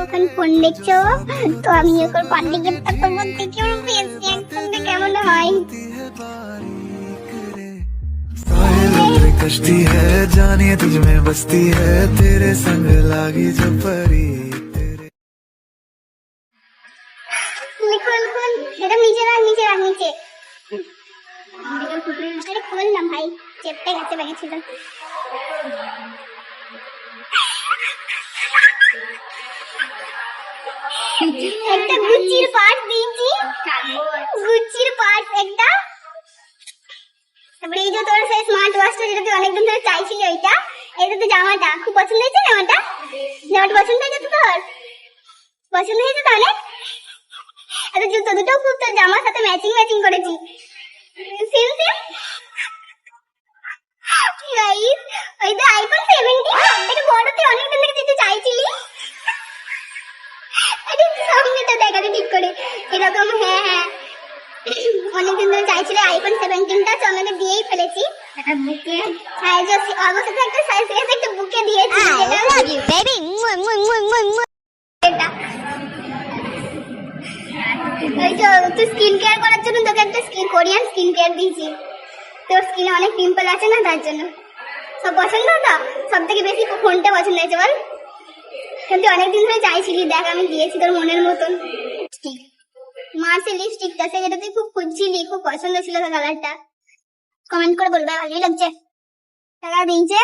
এখন ফোন দেখছো, তো আমি এখন পার্টি গিফট করবো, দেখি ওর ফেস রিঅ্যাকশনটা কেমন হয়। कश्ती है जानिए तुझ में बसती है तेरे संग लागी जो परी तेरे। লিখুন এটা নিচে রাখ, নিচে রাখ, নিচে। আরে খোল না ভাই, চেপটে গেছে ব্যাগে ছিল। একটা গুচির পার্ট দিয়েছি, গুচির পার্ট একটা। তারপরে এই যে তোর সেই স্মার্ট ওয়াচটা যেটা তুই অনেকদিন ধরে চাইছিলি, ওইটা। এটা তো জামাটা খুব পছন্দ হয়েছে, জামাটা পছন্দ হয়েছে তো? তোর পছন্দ হয়েছে তাহলে? আর জুতো দুটো খুব তোর জামার সাথে ম্যাচিং ম্যাচিং করেছি, সেম সেম। গাইস, ওইটা আইফোন 17 থেকে বড়, তুই অনেকদিন থেকে যেতে চাইছিলি। আরে সামনেটা দেখাতে ঠিক করে এরকম। হ্যাঁ হ্যাঁ, অনেকদিন ধরে চাইছিলে আইফোন 17টা, তো আমাকে দিয়েই ফেলেছি। একটা বুকে, হ্যাঁ যে অবশ্যই একটা সাইজ একটা বুকে দিয়েছি, যেটা লাভ ইউ বেবি। এটা ওই যে তুই স্কিন কেয়ার করার জন্য তোকে একটা কোরিয়ান স্কিন কেয়ার দিয়েছি। তোর স্কিনে অনেক পিম্পল আছে না, তার জন্য। সব পছন্দ তো? সব থেকে বেশি ফোনটা পছন্দ হয়েছে বল? কিন্তু অনেকদিন ধরে চাইছিলি, দেখ আমি দিয়েছি তোর মনের মতন। মার্সেল লিপস্টিকটা, যেটা তুই খুব খুঁজছিলি, খুব পছন্দ ছিল তোর কালারটা। কমেন্ট করে বলবে ভালোই লাগছে। টাকা দিয়েছে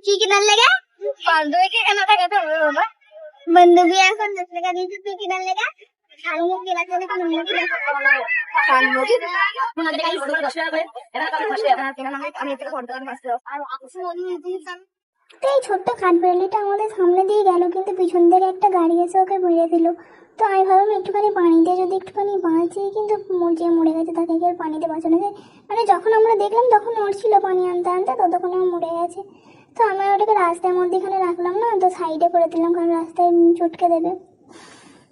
কি কেনার লেগে? বান্ধবীকে কেনা টাকা তো বাবা, বান্ধবী এখন 10 টাকা দিয়েছে তুই কেনার লেগে। শালমুখ গেলা চলে কোনো মুখ না। শালমুখ ওনার টাকা 10 টাকা করে এটা কত খসে এটা কেনা না, আমি এটা করতে পারবো মাসে। আর আপনি ওই দিয়েছেন। তো এই ছোট্ট কাঠবিড়ালিটা আমাদের সামনে দিয়ে গেল, কিন্তু পিছন থেকে একটা গাড়ি এসে ওকে মেরে দিল। তো আমি ভাবলাম একটুখানি পানিতে যদি একটুখানি বাঁচি, কিন্তু যে মরে গেছে তাকে কি আর পানিতে বাঁচানো যায়? মানে যখন আমরা দেখলাম তখন নড়ছিল পানি আনতে আনতে, ততক্ষণে ও মরে গেছে। তো আমরা ওটাকে রাস্তার মধ্যে এখানে রাখলাম না, তো সাইডে করে দিলাম, কারণ রাস্তায় চটকে দেবে।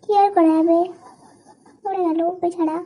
কি আর করা যাবে, মরে গেল বেচারা।